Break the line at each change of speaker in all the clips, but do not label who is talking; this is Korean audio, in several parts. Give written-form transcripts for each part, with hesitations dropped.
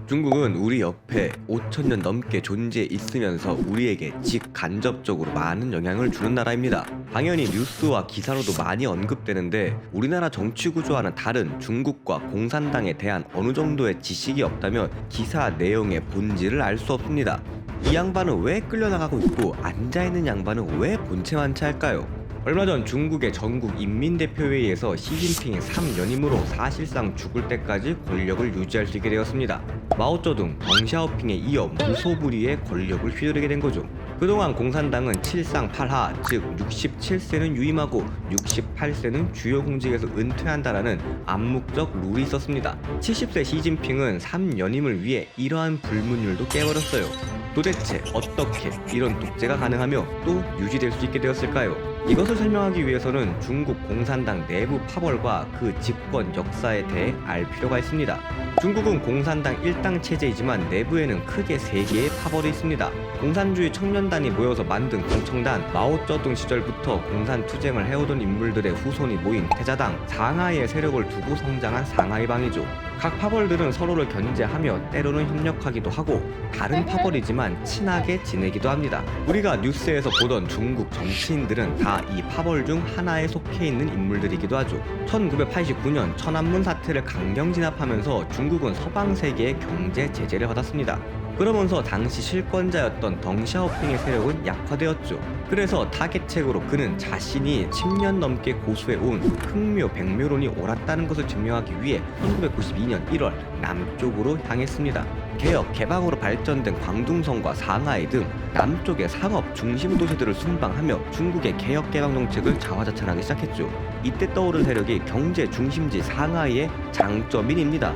중국은 우리 옆에 5천년 넘게 존재해 있으면서 우리에게 직간접적으로 많은 영향을 주는 나라입니다. 당연히 뉴스와 기사로도 많이 언급되는데 우리나라 정치 구조와는 다른 중국과 공산당에 대한 어느 정도의 지식이 없다면 기사 내용의 본질을 알 수 없습니다. 이 양반은 왜 끌려나가고 있고 앉아있는 양반은 왜 본체만 채할까요? 얼마 전 중국의 전국 인민대표회의에서 시진핑이 3연임으로 사실상 죽을 때까지 권력을 유지할 수 있게 되었습니다. 마오쩌둥, 덩샤오핑에 이어 무소불위의 권력을 휘두르게 된 거죠. 그동안 공산당은 7상8하, 즉 67세는 유임하고 68세는 주요 공직에서 은퇴한다라는 암묵적 룰이 있었습니다. 70세 시진핑은 3연임을 위해 이러한 불문율도 깨버렸어요. 도대체 어떻게 이런 독재가 가능하며 또 유지될 수 있게 되었을까요? 이것을 설명하기 위해서는 중국 공산당 내부 파벌과 그 집권 역사에 대해 알 필요가 있습니다. 중국은 공산당 일당 체제이지만 내부에는 크게 3개의 파벌이 있습니다. 공산주의 청년단이 모여서 만든 공청단, 마오쩌둥 시절부터 공산투쟁을 해오던 인물들의 후손이 모인 태자당, 상하이의 세력을 두고 성장한 상하이방이죠. 각 파벌들은 서로를 견제하며 때로는 협력하기도 하고 다른 파벌이지만 친하게 지내기도 합니다. 우리가 뉴스에서 보던 중국 정치인들은 다 이 파벌 중 하나에 속해 있는 인물들이기도 하죠. 1989년 천안문 사태를 강경 진압하면서 중국은 서방 세계의 경제 제재를 받았습니다. 그러면서 당시 실권자였던 덩샤오핑의 세력은 약화되었죠. 그래서 타겟책으로 그는 자신이 10년 넘게 고수해온 흑묘 백묘론이 옳았다는 것을 증명하기 위해 1992년 1월 남쪽으로 향했습니다. 개혁, 개방으로 발전된 광둥성과 상하이 등 남쪽의 상업 중심 도시들을 순방하며 중국의 개혁 개방 정책을 자화자찬하기 시작했죠. 이때 떠오른 세력이 경제 중심지 상하이의 장쩌민입니다.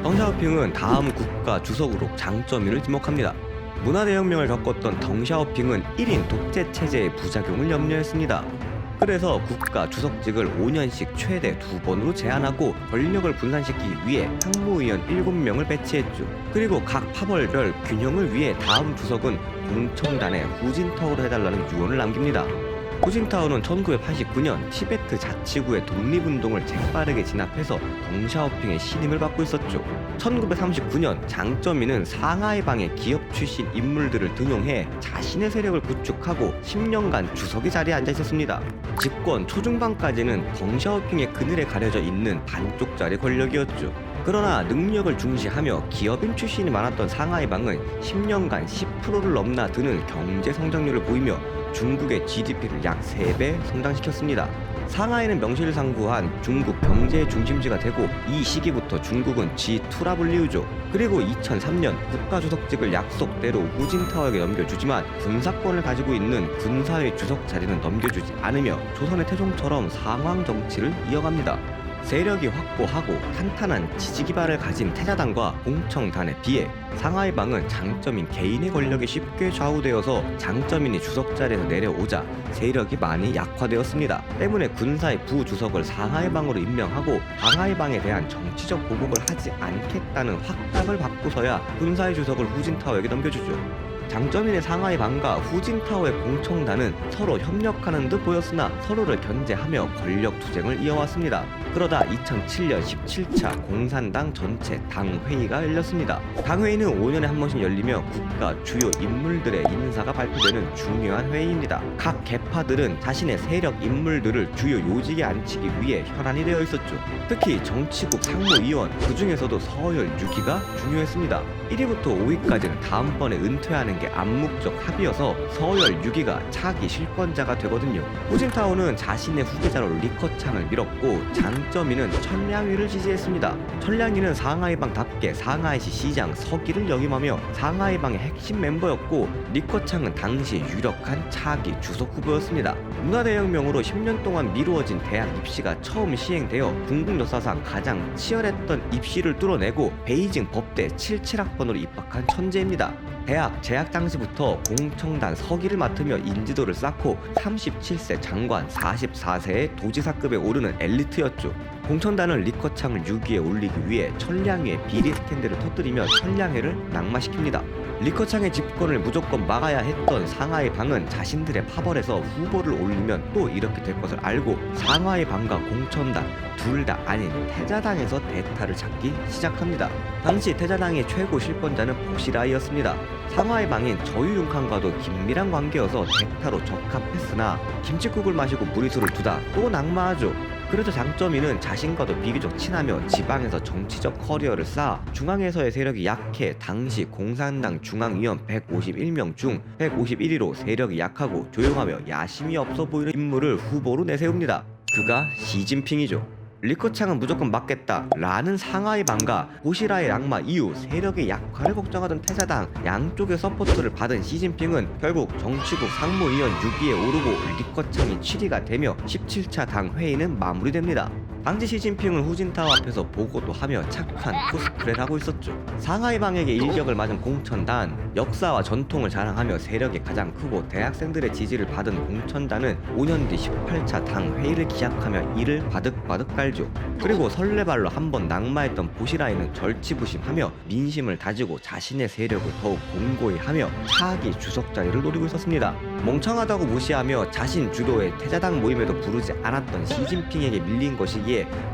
덩샤오핑은 다음 국가 주석으로 장쩌민을 지목합니다. 문화대혁명을 겪었던 덩샤오핑은 1인 독재 체제의 부작용을 염려했습니다. 그래서 국가 주석직을 5년씩 최대 2번으로 제한하고 권력을 분산시키기 위해 상무위원 7명을 배치했죠. 그리고 각 파벌별 균형을 위해 다음 주석은 공청단에 후진타오를 해달라는 유언을 남깁니다. 후진타오는 1989년 티베트 자치구의 독립운동을 재빠르게 진압해서 덩샤오핑의 신임을 받고 있었죠. 1939년 장쩌민은 상하이방의 기업 출신 인물들을 등용해 자신의 세력을 구축하고 10년간 주석의 자리에 앉아 있었습니다. 집권 초중반까지는 덩샤오핑의 그늘에 가려져 있는 반쪽짜리 권력이었죠. 그러나 능력을 중시하며 기업인 출신이 많았던 상하이방은 10년간 10%를 넘나 드는 경제 성장률을 보이며 중국의 GDP를 약 3배 성장시켰습니다. 상하이는 명실상부한 중국 경제의 중심지가 되고 이 시기부터 중국은 G2라 불리우죠. 그리고 2003년 국가주석직을 약속대로 후진타오에게 넘겨주지만 군사권을 가지고 있는 군사의 주석 자리는 넘겨주지 않으며 조선의 태종처럼 상황 정치를 이어갑니다. 세력이 확고하고 탄탄한 지지 기반을 가진 태자당과 공청단에 비해 상하이방은 장쩌민 개인의 권력에 쉽게 좌우되어서 장쩌민이 주석 자리에서 내려오자 세력이 많이 약화되었습니다. 때문에 군사의 부주석을 상하이방으로 임명하고 상하이방에 대한 정치적 보복을 하지 않겠다는 확답을 받고서야 군사의 주석을 후진타오에게 넘겨주죠. 장쩌민의 상하이방과 후진타오의 공청단은 서로 협력하는 듯 보였으나 서로를 견제하며 권력 투쟁을 이어왔습니다. 그러다 2007년 17차 공산당 전체 당회의가 열렸습니다. 당회의는 5년에 한 번씩 열리며 국가 주요 인물들의 인사가 발표되는 중요한 회의입니다. 각 계파들은 자신의 세력 인물들을 주요 요직에 앉히기 위해 혈안이 되어 있었죠. 특히 정치국 상무위원, 그 중에서도 서열 6위가 중요했습니다. 1위부터 5위까지는 다음번에 은퇴하는 게 암묵적 합의여서 서열 6위가 차기 실권자가 되거든요. 후진타오는 자신의 후계자로 리커창을 밀었고 장쩌민은 천량위를 지지했습니다. 천량위는 상하이방답게 상하이시 시장 서기를 역임하며 상하이방의 핵심 멤버였고 리커창은 당시 유력한 차기 주석 후보였습니다. 문화대혁명으로 10년 동안 미루어진 대학 입시가 처음 시행되어 궁극 역사상 가장 치열했던 입시를 뚫어내고 베이징 법대 77학번으로 입학한 천재입니다. 대학 재학 당시부터 공청단 서기를 맡으며 인지도를 쌓고 37세 장관, 44세의 도지사급에 오르는 엘리트였죠. 공청단은 리커창을 6위에 올리기 위해 천량위의 비리 스캔들을 터뜨리며 천량회를 낙마시킵니다. 리커창의 집권을 무조건 막아야 했던 상하이방은 자신들의 파벌에서 후보를 올리면 또 이렇게 될 것을 알고 상하이방과 공청단 둘 다 아닌 태자당에서 대타를 찾기 시작합니다. 당시 태자당의 최고 실권자는 보시라이였습니다. 상하이 방인 저유융칸과도 긴밀한 관계여서 대타로 적합했으나 김칫국을 마시고 무리수를 두다 또 낙마하죠. 그래서 장점이는 자신과도 비교적 친하며 지방에서 정치적 커리어를 쌓아 중앙에서의 세력이 약해 당시 공산당 중앙위원 151명 중 151위로 세력이 약하고 조용하며 야심이 없어 보이는 인물을 후보로 내세웁니다. 그가 시진핑이죠. 리커창은 무조건 맞겠다 라는 상하이 방과 보시라의 낙마 이후 세력의 약화를 걱정하던 태자당 양쪽의 서포트를 받은 시진핑은 결국 정치국 상무위원 6위에 오르고 리커창이 7위가 되며 17차 당 회의는 마무리됩니다. 당시 시진핑은 후진타오 앞에서 보고도 하며 착한 코스프레를 하고 있었죠. 상하이 방에게 일격을 맞은 공천단, 역사와 전통을 자랑하며 세력이 가장 크고 대학생들의 지지를 받은 공천단은 5년 뒤 18차 당 회의를 기약하며 이를 바득바득 깔죠. 그리고 설레발로 한번 낙마했던 보시라이는 절치부심하며 민심을 다지고 자신의 세력을 더욱 공고히 하며 차기 주석 자리를 노리고 있었습니다. 멍청하다고 무시하며 자신 주도의 태자당 모임에도 부르지 않았던 시진핑에게 밀린 것이기에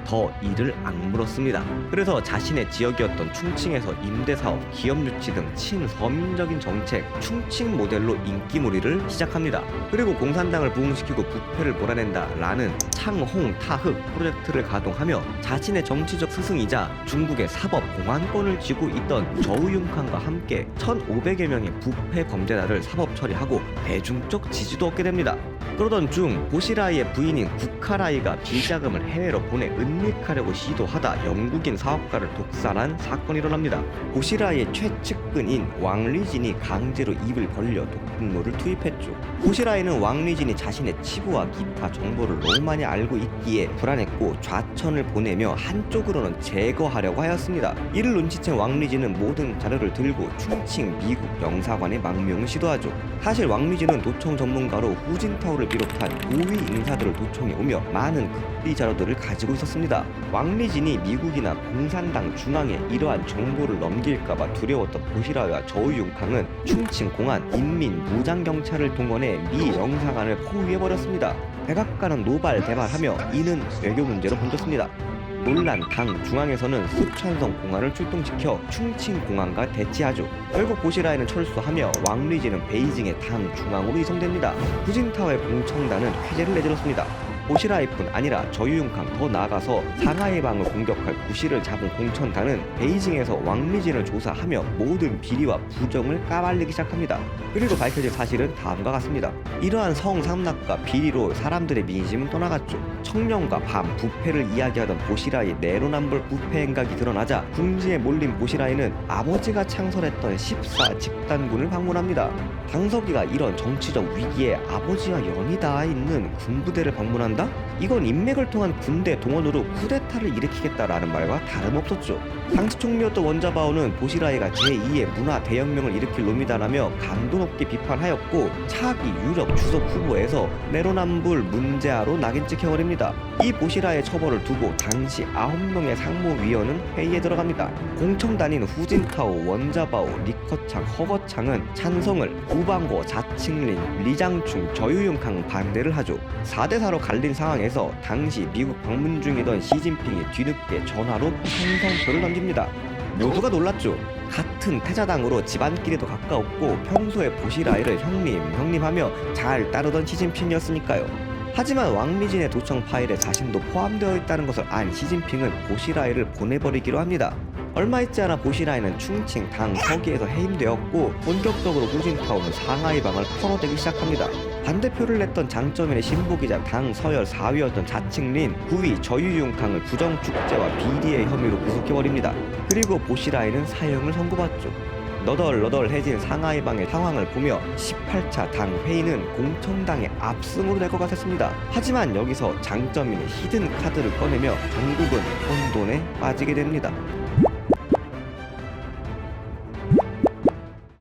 더 이를 악물었습니다. 그래서 자신의 지역이었던 충칭에서 임대사업, 기업유치 등 친서민적인 정책, 충칭 모델로 인기몰이를 시작합니다. 그리고 공산당을 부흥시키고 부패를 몰아낸다 라는 창홍타흑 프로젝트를 가동하며 자신의 정치적 스승이자 중국의 사법 공안권을 쥐고 있던 저우융칸과 함께 1,500여 명의 부패 범죄자를 사법 처리하고 대중적 지지도 얻게 됩니다. 그러던 중 보시라이의 부인인 국카라이가 비자금을 해외로 보내 은닉하려고 시도하다 영국인 사업가를 독살한 사건이 일어납니다. 보시라이의 최측근인 왕리진이 강제로 입을 벌려 독극물을 투입했죠. 보시라이는 왕리진이 자신의 치부와 기타 정보를 너무 많이 알고 있기에 불안했고 좌천을 보내며 한쪽으로는 제거하려고 하였습니다. 이를 눈치챈 왕리진은 모든 자료를 들고 충칭 미국 영사관에 망명을 시도하죠. 사실 왕리진은 도청 전문가로 후진타오를 비롯한 고위 인사들을 도청해 오며 많은 극비 자료들을 가지고 있었습니다. 왕리진이 미국이나 공산당 중앙에 이러한 정보를 넘길까봐 두려웠던 보시라이와 저우융캉은 충칭 공안 인민무장경찰을 동원해 미 영사관을 포위해버렸습니다. 백악관은 노발대발하며 이는 외교 문제로 번졌습니다. 논란 당 중앙에서는 수천성 공안을 출동시켜 충칭 공안과 대치하죠. 결국 보시라이는 철수하며 왕리진은 베이징의 당 중앙으로 이송됩니다. 후진타오의 공청단은 쾌재를 내들었습니다. 보시라이뿐 아니라 저유융캉 더 나아가서 상하이 방을 공격할 구실을 잡은 공천단은 베이징에서 왕리진을 조사하며 모든 비리와 부정을 까발리기 시작합니다. 그리고 밝혀진 사실은 다음과 같습니다. 이러한 성삼납과 비리로 사람들의 민심은 떠나갔죠. 청년과 밤 부패를 이야기하던 보시라이의 내로남불 부패 행각이 드러나자 궁지에 몰린 보시라이는 아버지가 창설했던 14 집단군을 방문합니다. 당석이가 이런 정치적 위기에 아버지와 연이 닿아 있는 군부대를 방문한 이건 인맥을 통한 군대 동원으로 쿠데타를 일으키겠다라는 말과 다름없었죠. 당시 총리였던 원자바오는 보시라이가 제2의 문화 대혁명을 일으킬 놈이다라며 강도 높게 비판하였고 차기 유력 주석 후보에서 내로남불 문제아로 낙인 찍혀버립니다. 이 보시라이의 처벌을 두고 당시 9명의 상무위원은 회의에 들어갑니다. 공청단인 후진타오, 원자바오, 리커창, 허거창은 찬성을, 우방고, 자칭린, 리장충, 저유융캉 반대를 하죠. 4대4로 갈린 상황에서 당시 미국 방문 중이던 시진핑이 뒤늦게 전화로 찬성표를 던집니다. 모두가 놀랐죠. 같은 태자당으로 집안끼리도 가까웠고 평소에 보시라이를 형님 하며 잘 따르던 시진핑이었으니까요. 하지만 왕리진의 도청 파일에 자신도 포함되어 있다는 것을 안 시진핑은 보시라이를 보내버리기로 합니다. 얼마 있지 않아 보시라이는 충칭 당 서기에서 해임되었고 본격적으로 후진타오는 상하이 방을 털어대기 시작합니다. 반대표를 냈던 장점인의 신보기자 당 서열 4위였던 자칭린 9위 저유융캉을 부정축제와 비리의 혐의로 구속해버립니다. 그리고 보시라이는 사형을 선고받죠. 너덜너덜해진 상하이 방의 상황을 보며 18차 당 회의는 공천당의 압승으로 될 것 같았습니다. 하지만 여기서 장점인의 히든 카드를 꺼내며 결국은 혼돈에 빠지게 됩니다.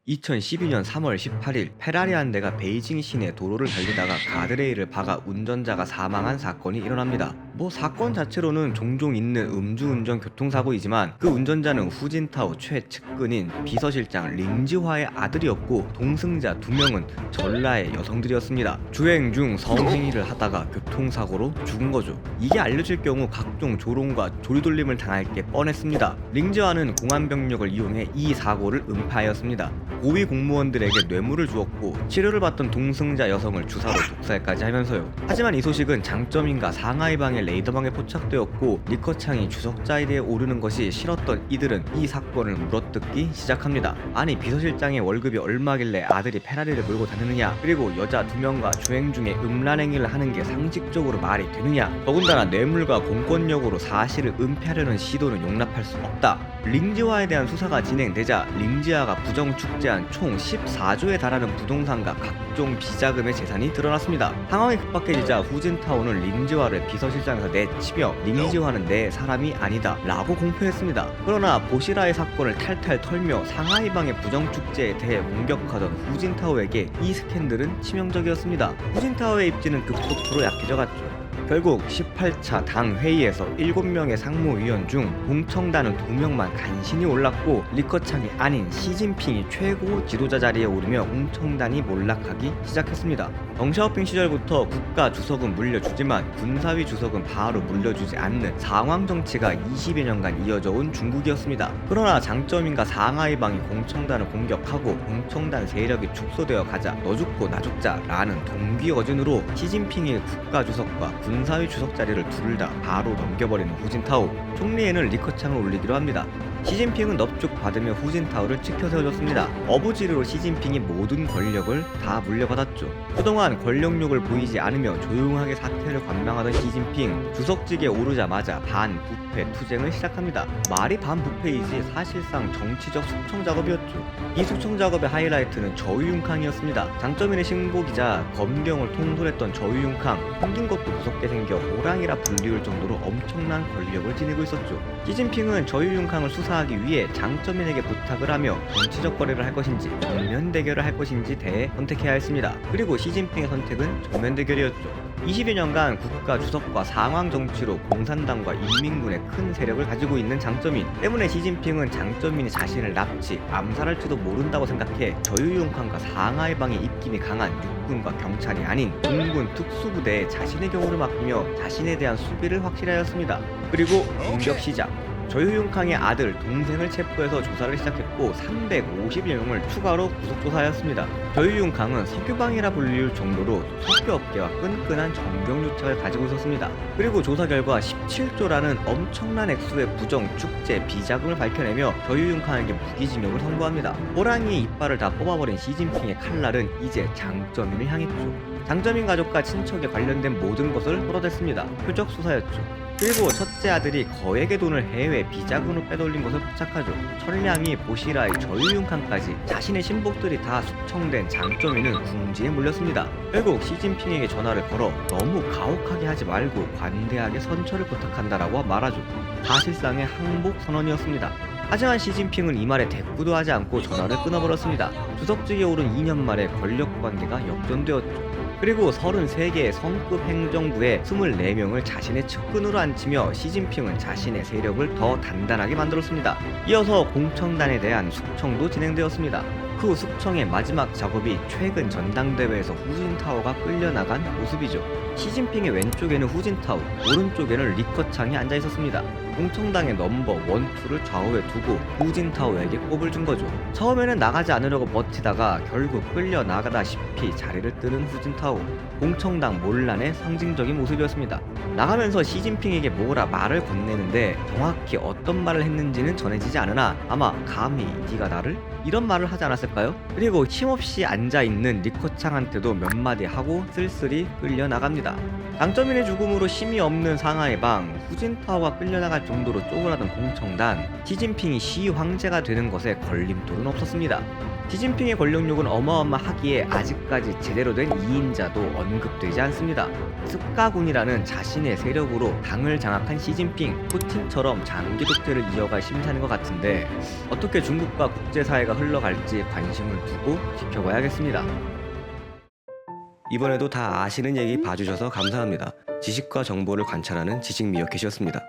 2012년 3월 18일 페라리 한 대가 베이징 시내 도로를 달리다가 가드레일을 박아 운전자가 사망한 사건이 일어납니다. 사건 자체로는 종종 있는 음주운전 교통사고이지만 그 운전자는 후진타오 최측근인 비서실장 링지화의 아들이었고 동승자 2명은 전라의 여성들이었습니다. 주행 중 성행위를 하다가 교통사고로 죽은 거죠. 이게 알려질 경우 각종 조롱과 조리돌림을 당할 게 뻔했습니다. 링지화는 공안병력을 이용해 이 사고를 은폐하였습니다. 고위 공무원들에게 뇌물을 주었고 치료를 받던 동승자 여성을 주사로 독살까지 하면서요. 하지만 이 소식은 장점인가 상하이방의 레이더망에 포착되었고 리커창이 주석자리에 오르는 것이 싫었던 이들은 이 사건을 물어뜯기 시작합니다. 아니 비서실장의 월급이 얼마길래 아들이 페라리를 몰고 다니느냐, 그리고 여자 2명과 주행 중에 음란행위를 하는 게 상식적으로 말이 되느냐, 더군다나 뇌물과 공권력으로 사실을 은폐하려는 시도는 용납할 수 없다. 링지화에 대한 수사가 진행되자 링지화가 부정축제한 총 14조에 달하는 부동산과 각종 비자금의 재산이 드러났습니다. 상황이 급박해지자 후진타오는 링지화를 비서실장에서 내치며 링지화는 내 사람이 아니다 라고 공표했습니다. 그러나 보시라의 사건을 탈탈 털며 상하이방의 부정축제에 대해 공격하던 후진타오에게 이 스캔들은 치명적이었습니다. 후진타오의 입지는 급속도로 약해져갔죠. 결국 18차 당 회의에서 7명의 상무위원 중 공청단은 2명만 간신히 올랐고 리커창이 아닌 시진핑이 최고 지도자 자리에 오르며 공청단이 몰락하기 시작했습니다. 덩샤오핑 시절부터 국가 주석은 물려주지만 군사위 주석은 바로 물려주지 않는 상황 정치가 20여 년간 이어져 온 중국이었습니다. 그러나 장점인가 상하이방이 공청단을 공격하고 공청단 세력이 축소되어 가자 너 죽고 나 죽자 라는 동기어진으로 시진핑이 국가 주석과 군사위 주석 자리를 둘 다 바로 넘겨버리는 후진타오. 총리에는 리커창을 올리기로 합니다. 시진핑은 넙죽 받으며 후진타오를 지켜 세워줬습니다. 어부지리로 시진핑이 모든 권력을 다 물려받았죠. 그동안 권력욕을 보이지 않으며 조용하게 사태를 관망하던 시진핑, 주석직에 오르자마자 반부패 투쟁을 시작합니다. 말이 반부패이지 사실상 정치적 숙청 작업이었죠. 이 숙청 작업의 하이라이트는 저유융캉이었습니다. 장점인의 신보기자 검경을 통솔했던 저유융캉, 생긴 것도 무섭게 생겨 호랑이라 불리울 정도로 엄청난 권력을 지니고 있었죠. 시진핑은 저유융캉을 수사하기 위해 장점인에게 부탁을 하며 정치적 거래를 할 것인지 정면 대결을 할 것인지 대해 선택해야 했습니다. 그리고 시진핑의 선택은 정면 대결이었죠. 20여 년간 국가 주석과 상황 정치로 공산당과 인민군의 큰 세력을 가지고 있는 장점인 때문에 시진핑은 장점인이 자신을 납치, 암살할지도 모른다고 생각해 저유융캉과 상하이방의 입김이 강한 육군과 경찰이 아닌 공군 특수부대에 자신의 경호를 맡기며 자신에 대한 수비를 확실하였습니다. 그리고 공격 시작. 저유융캉의 아들, 동생을 체포해서 조사를 시작했고 350여 명을 추가로 구속조사하였습니다. 저유융캉은 석유방이라 불릴 정도로 석유업계와 끈끈한 정경유착을 가지고 있었습니다. 그리고 조사 결과 17조라는 엄청난 액수의 부정축제 비자금을 밝혀내며 저유융캉에게 무기징역을 선고합니다. 호랑이의 이빨을 다 뽑아버린 시진핑의 칼날은 이제 장점인을 향했죠. 장점인 가족과 친척에 관련된 모든 것을 털어댔습니다. 표적 수사였죠. 그리고 첫째 아들이 거액의 돈을 해외 비자금으로 빼돌린 것을 포착하죠. 천량이 보시라의 저유융캉까지 자신의 신복들이 다 숙청된 장점인은 궁지에 몰렸습니다. 결국 시진핑에게 전화를 걸어 너무 가혹하게 하지 말고 관대하게 선처를 부탁한다라고 말하죠. 사실상의 항복 선언이었습니다. 하지만 시진핑은 이 말에 대꾸도 하지 않고 전화를 끊어버렸습니다. 주석직에 오른 2년 만에 권력 관계가 역전되었죠. 그리고 33개의 성급 행정부에 24명을 자신의 측근으로 앉히며 시진핑은 자신의 세력을 더 단단하게 만들었습니다. 이어서 공청단에 대한 숙청도 진행되었습니다. 그 숙청의 마지막 작업이 최근 전당대회에서 후진타오가 끌려나간 모습이죠. 시진핑의 왼쪽에는 후진타오, 오른쪽에는 리커창이 앉아있었습니다. 공청당의 넘버 1, 2를 좌우에 두고 후진타오에게 꼽을 준 거죠. 처음에는 나가지 않으려고 버티다가 결국 끌려나가다시피 자리를 뜨는 후진타오. 공청당 몰란의 상징적인 모습이었습니다. 나가면서 시진핑에게 뭐라 말을 건네는데 정확히 어떤 말을 했는지는 전해지지 않으나 아마 감히 네가 나를? 이런 말을 하지 않았을까요? 그리고 힘없이 앉아있는 리커창한테도 몇 마디 하고 쓸쓸히 끌려나갑니다. 장점인의 죽음으로 힘이 없는 상하이방, 후진타오가 끌려나갈 정도로 쪼그라든 공청단, 시진핑이 시황제가 되는 것에 걸림돌은 없었습니다. 시진핑의 권력욕은 어마어마하기에 아직까지 제대로 된 2인자도 언급되지 않습니다. 습가군이라는 자신의 세력으로 당을 장악한 시진핑, 푸틴처럼 장기 독재를 이어갈 심산인 것 같은데 어떻게 중국과 국제사회가 흘러갈지 관심을 두고 지켜봐야겠습니다. 이번에도 다 아시는 얘기 봐주셔서 감사합니다. 지식과 정보를 관찰하는 지식 미어캣이었습니다.